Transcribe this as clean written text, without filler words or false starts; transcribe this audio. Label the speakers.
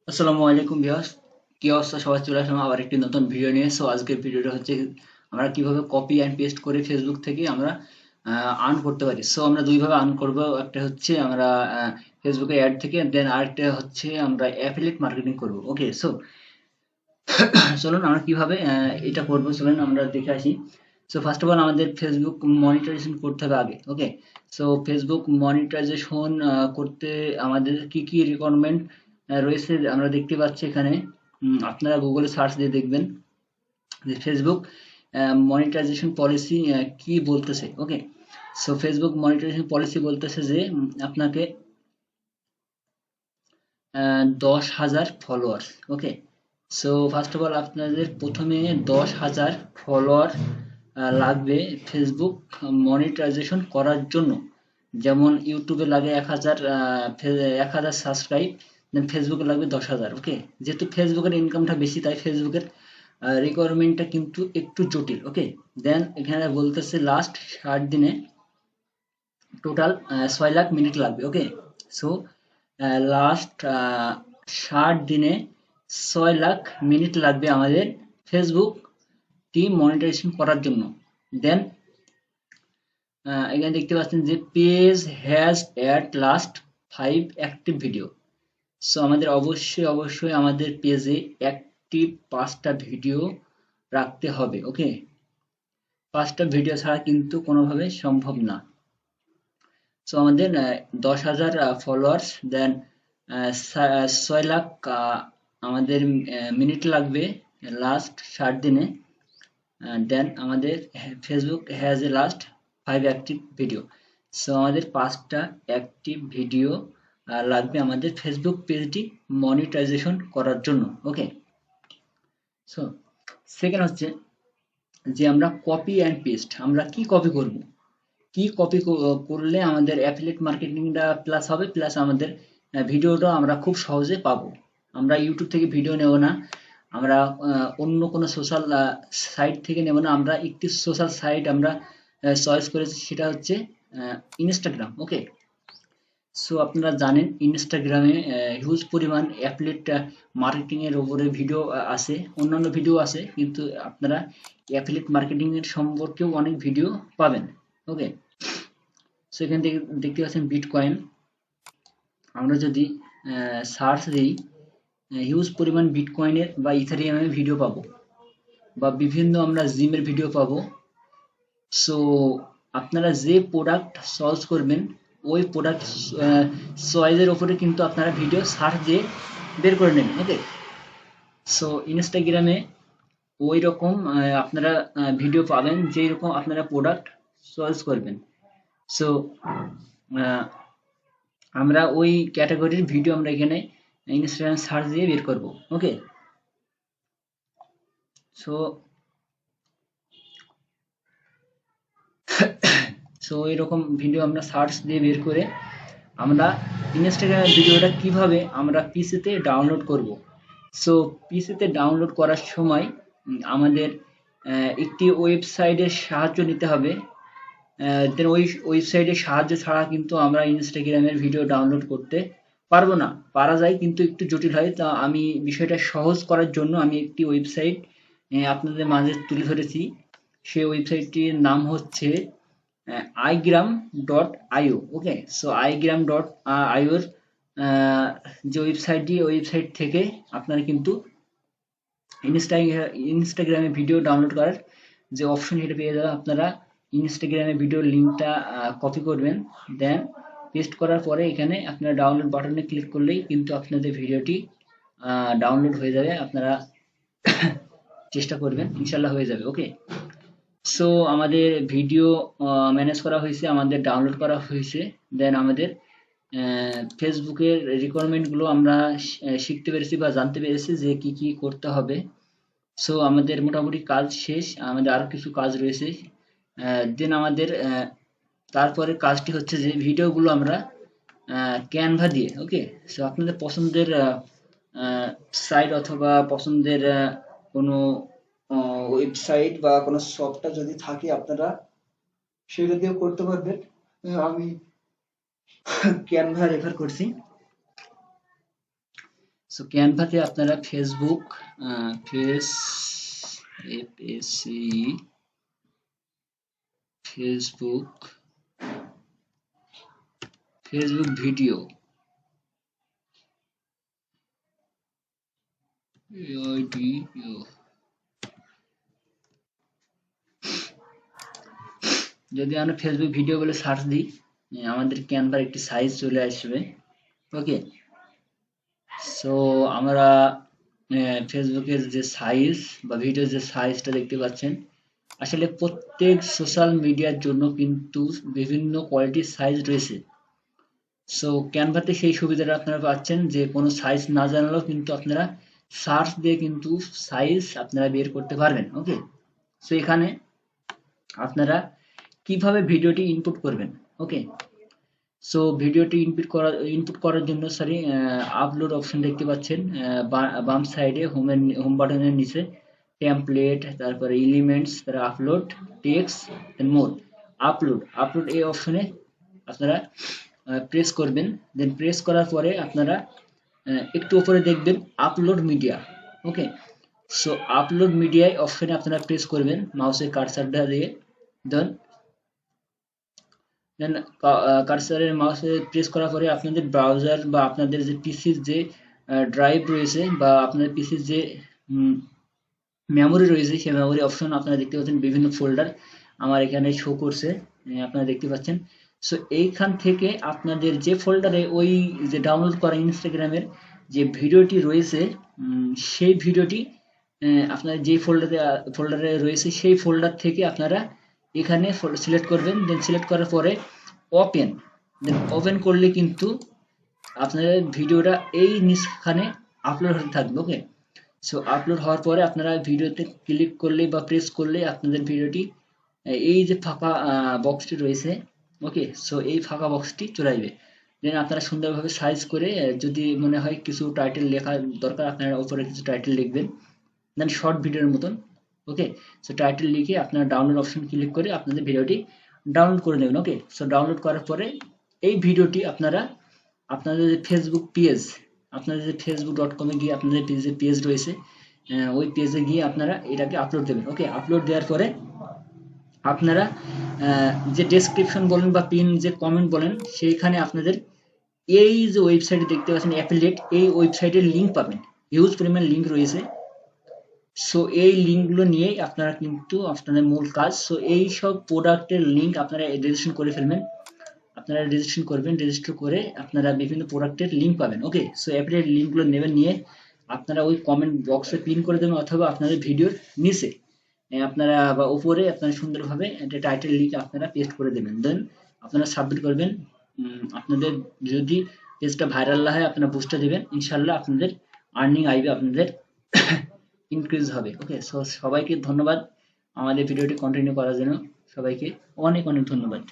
Speaker 1: আসসালামু আলাইকুম ভিউয়ার্স, কি অবস্থা? সবাই চলে আসলাম আবার একটি নতুন ভিডিও নিয়ে। আজকের ভিডিওটা হচ্ছে আমরা কিভাবে কপি অ্যান্ড পেস্ট করে ফেসবুক থেকে আমরা আর্ন করতে পারি। আমরা দুইভাবে আর্ন করব। একটা হচ্ছে আমরা ফেসবুকে অ্যাড থেকে, দেন আরেকটা হচ্ছে আমরা অ্যাফিলিয়েট মার্কেটিং করব। ওকে, চলুন আমরা কিভাবে এটা করবো, চলুন আমরা দেখে আসি। ফার্স্ট অফ অল আমাদের ফেসবুক মনিটাইজেশন করতে হবে আগে। ওকে, ফেসবুক মনিটাইজেশন করতে আমাদের কি কি রিকোয়ারমেন্ট রয়েছে আমরা দেখতে পাচ্ছি এখানে। আপনারা গুগলে সার্চ দিয়ে দেখবেন যে ফেসবুক মনিটাইজেশন পলিসি কি বলতেছে। ওকে, ফেসবুক মনিটাইজেশন পলিসি বলতেছে যে আপনাকে 10,000 followers. Okay, first of all আপনাদের প্রথমে 10,000 ফলোয়ার লাগবে ফেসবুক মনিটাইজেশন করার জন্য। যেমন ইউটিউবে লাগে 1,000 সাবস্ক্রাইব, দেন ফেসবুকে লাগবে 10,000। ওকে, যেহেতু ফেসবুকের ইনকামটা বেশি তাই ফেসবুকের রিকোয়ারমেন্টটা কিন্তু একটু জটিল। ওকে, দেন এখানে বলতেছে লাস্ট 60 দিনে টোটাল 6 লাখ মিনিট লাগবে। ওকে, সো লাস্ট 60 দিনে 6 লাখ মিনিট লাগবে আমাদের ফেসবুক টিম মনিটাইজেশন করার জন্য। দেন এখানে দেখতে পাচ্ছেন যে page has at last 5 active video. আমাদের অবশ্যই আমাদের পেজে অ্যাক্টিভ 5টা ভিডিও রাখতে হবে। ওকে, 5টা ভিডিও ছাড়া কিন্তু কোনোভাবে সম্ভব না। আমাদের 10,000 ফলোয়ার্স, দেন 6 লাখ আমাদের মিনিট লাগবে লাস্ট 60 দিনে। দেন আমাদের Facebook has a last 5 active video. আমাদের 5টা অ্যাক্টিভ ভিডিও লাগবে আমাদের ফেসবুক পেজটি মনিটাইজেশন করার জন্য। ওকে, সো সেকেন্ড হচ্ছে যে আমরা কপি অ্যান্ড পেস্ট আমরা কি কপি করব, কি কপি করলে আমাদের অ্যাফিলিয়েট মার্কেটিংটা প্লাস হবে, প্লাস আমাদের ভিডিওটা আমরা খুব সহজে পাবো। আমরা ইউটিউব থেকে ভিডিও নেব না, আমরা অন্য কোনো সোশ্যাল সাইট থেকে নেব না, আমরা একটি সোশ্যাল সাইট আমরা চয়েস করেছি, সেটা হচ্ছে ইনস্টাগ্রাম। ওকে, আপনারা জানেন ইনস্টাগ্রামে হিউজ পরিমাণ অ্যাফিলিয়েট মার্কেটিং এর উপরে ভিডিও আছে, অন্যান্য ভিডিও আছে, কিন্তু আপনারা অ্যাফিলিয়েট মার্কেটিং এর সম্পর্কেও অনেক ভিডিও পাবেন। ওকে, এখান থেকে দেখতে পাচ্ছেন বিটকয়েন। আমরা যদি সার্চ দিই, হিউজ পরিমাণ বিটকয়েনের বা ইথারিয়ামের ভিডিও পাবো, বা বিভিন্ন আমরা জিমের ভিডিও পাবো। সো আপনারা যে প্রোডাক্ট সার্চ করবেন ওই প্রোডাক্ট চয়েসের ওপরে কিন্তু আপনারা ভিডিও সার্চ দিয়ে বের করে নেবেন। ওকে, ইনস্টাগ্রামে ওই রকম আপনারা ভিডিও পাবেন যেই রকম আপনারা প্রোডাক্ট চয়েস করবেন। সো আমরা ওই ক্যাটাগরির ভিডিও আমরা এখানে ইনস্টাগ্রাম সার্চ দিয়ে বের করব। ওকে, সো এরকম ভিডিও আমরা সার্চ দিয়ে বের করে আমরা ইনস্টাগ্রামের ভিডিওটা কিভাবে আমরা পিসিতে ডাউনলোড করব। পিসিতে ডাউনলোড করার সময় আমাদের একটি ওয়েবসাইটের সাহায্য নিতে হবে। দেন ওই ওয়েবসাইটের সাহায্য ছাড়া কিন্তু আমরা ইনস্টাগ্রামের ভিডিও ডাউনলোড করতে পারবো না। পারা যায় কিন্তু একটু জটিল হয়। তা আমি বিষয়টা সহজ করার জন্য আমি একটি ওয়েবসাইট আপনাদের মাঝে তুলে ধরেছি। সেই ওয়েবসাইটটির নাম হচ্ছে igram.io। ওকে, igram.io এর যে ওয়েবসাইটটি, ওয়েবসাইট থেকে আপনারা কিন্তু ইনস্টাগ্রামে ভিডিও ডাউনলোড করার যে অপশন সেটা পেয়ে যাবেন। আপনারা ইনস্টাগ্রামে ভিডিওর লিঙ্কটা কপি করবেন, দেন পেস্ট করার পরে এখানে আপনারা ডাউনলোড বাটনে ক্লিক করলেই কিন্তু আপনাদের ভিডিওটি ডাউনলোড হয়ে যাবে। আপনারা চেষ্টা করবেন, ইনশাল্লাহ হয়ে যাবে। ওকে, আমাদের ভিডিও ম্যানেজ করা হয়েছে, আমাদের ডাউনলোড করা হয়েছে। দেন আমাদের ফেসবুকের রিকোয়ারমেন্টগুলো আমরা শিখতে পেরেছি বা জানতে পেরেছি যে কি কি করতে হবে। আমাদের মোটামুটি কাজ শেষ, আমাদের আরো কিছু কাজ রয়েছে। দেন আমাদের তারপরে কাজটি হচ্ছে যে ভিডিওগুলো আমরা ক্যানভা দিয়ে, ওকে, আপনাদের পছন্দের সাইট অথবা পছন্দের কোনো ওয়েবসাইট বা কোনো সফটওয়্যার যদি থাকে আপনারা সেটা দিয়েও করতে পারবেন। আমি ক্যানভা রেফার করছি। সো ক্যানভাতে আপনারা Facebook face FACE Facebook video যদি আমরা ফেসবুক ভিডিও বলে সার্চ দিই আমাদের ক্যানভার একটি সাইজ চলে আসবে। ওকে, সো আমরা ফেসবুকের যে সাইজ বা ভিডিওর যে সাইজটা দেখতে পাচ্ছেন, আসলে প্রত্যেক সোশ্যাল মিডিয়ার জন্য কিন্তু বিভিন্ন কোয়ালিটির সাইজ রয়েছে। সো ক্যানভাতে সেই সুবিধাটা আপনারা পাচ্ছেন যে কোনো সাইজ না জানলেও কিন্তু আপনারা সার্চ দিয়ে কিন্তু সাইজ আপনারা বের করতে পারবেন। ওকে, সো এখানে আপনারা কিভাবে ভিডিওটি ইনপুট করবেন। ওকে, সো ভিডিওটি ইনপুট করার জন্য আপলোড অপশন দেখতে পাচ্ছেন বাম সাইডে হোম বাটনের নিচে টেমপ্লেট, তারপরে এলিমেন্টস, তারপরে upload, text and more. Upload এই অপশনে আপনারা প্রেস করবেন। দেন প্রেস করার পরে আপনারা একটু উপরে দেখবেন আপলোড মিডিয়া। ওকে, সো আপলোড মিডিয়া অপশনে আপনারা প্রেস করবেন মাউসের কার্সারটা দিয়ে। দেন কার্সারের মাউসে প্রেস করার পরে আপনাদের ব্রাউজার বা আপনাদের যে পিসির যে ড্রাইভ রয়েছে বা আপনাদের পিসির যে মেমোরি রয়েছে সেই মেমোরি অপশন আপনারা দেখতে পাচ্ছেন বিভিন্ন ফোল্ডার আমার এখানে শো করছে, আপনারা দেখতে পাচ্ছেন। সো এইখান থেকে আপনাদের যে ফোল্ডারে ওই যে ডাউনলোড করা ইনস্টাগ্রামের যে ভিডিওটি রয়েছে সেই ভিডিওটি আপনার যে ফোল্ডারে রয়েছে সেই ফোল্ডার থেকে আপনারা এখানে সিলেক্ট করবেন। দেন সিলেক্ট করার পরে ওপেন করলে কিন্তু আপনাদের ভিডিওটা এই নিচখানে আপলোড হতে থাকবে। ওকে, সো আপলোড হওয়ার পরে আপনারা ভিডিওতে ক্লিক করলে বা প্রেস করলে আপনাদের ভিডিওটি এই যে ফাঁকা বক্সটি রয়েছে, ওকে, সো এই ফাঁকা বক্সটি চলে আসবে। দেন আপনারা সুন্দরভাবে সাইজ করে যদি মনে হয় কিছু টাইটেল লেখা দরকার আপনারা উপরে কিছু টাইটেল লিখবেন, দেন শর্ট ভিডিওর মতন। ওকে, সো টাইটেল লিখে আপনারা ডাউনলোড অপশন ক্লিক করে আপনাদের ভিডিওটি ডাউনলোড করে নেবেন। ওকে, সো ডাউনলোড করার পরে এই ভিডিওটি আপনারা আপনাদের যে ফেসবুক পেজ, আপনাদের যে facebook.com গিয়ে আপনাদের যে পেজ রয়েছে ওই পেজে গিয়ে আপনারা এটাকে আপলোড দেবেন। ওকে, আপলোড দেওয়ার পরে আপনারা যে ডেসক্রিপশন বলেন বা পিন যে কমেন্ট বলেন সেইখানে আপনাদের এই যে ওয়েবসাইটে দেখতে পাচ্ছেন অ্যাফিলিয়েট, এই ওয়েবসাইটের লিঙ্ক পাবেন, হিউজ পরিমাণ লিঙ্ক রয়েছে। সো এই লিঙ্কগুলো নিয়েই আপনারা কিন্তু আপনাদের মূল কাজ। সো এই সব প্রোডাক্টের লিঙ্ক আপনারা রেজিস্ট্রেশন করে ফেলবেন, আপনারা রেজিস্ট্রেশন করবেন, রেজিস্টার করে আপনারা বিভিন্ন প্রোডাক্টের লিঙ্ক পাবেন। ওকে, সো অ্যাফিলিয়েট লিঙ্কগুলো নেবেন, নিয়ে আপনারা ওই কমেন্ট বক্সে পিন করে দেবেন অথবা আপনাদের ভিডিওর নিচে আপনারা বা উপরে আপনারা সুন্দরভাবে একটা টাইটেল লিখে আপনারা পেস্ট করে দেবেন। দেন আপনারা সাবমিট করবেন। আপনাদের যদি পেজটা ভাইরাল হয় আপনারা বুস্টে দেবেন, ইনশাল্লাহ আপনাদের আর্নিং আইবে, আপনাদের ইনক্রিজ হবে। ওকে, সো সবাইকে ধন্যবাদ আমাদের ভিডিওটি কন্টিনিউ করার জন্য, সবাইকে অনেক অনেক ধন্যবাদ।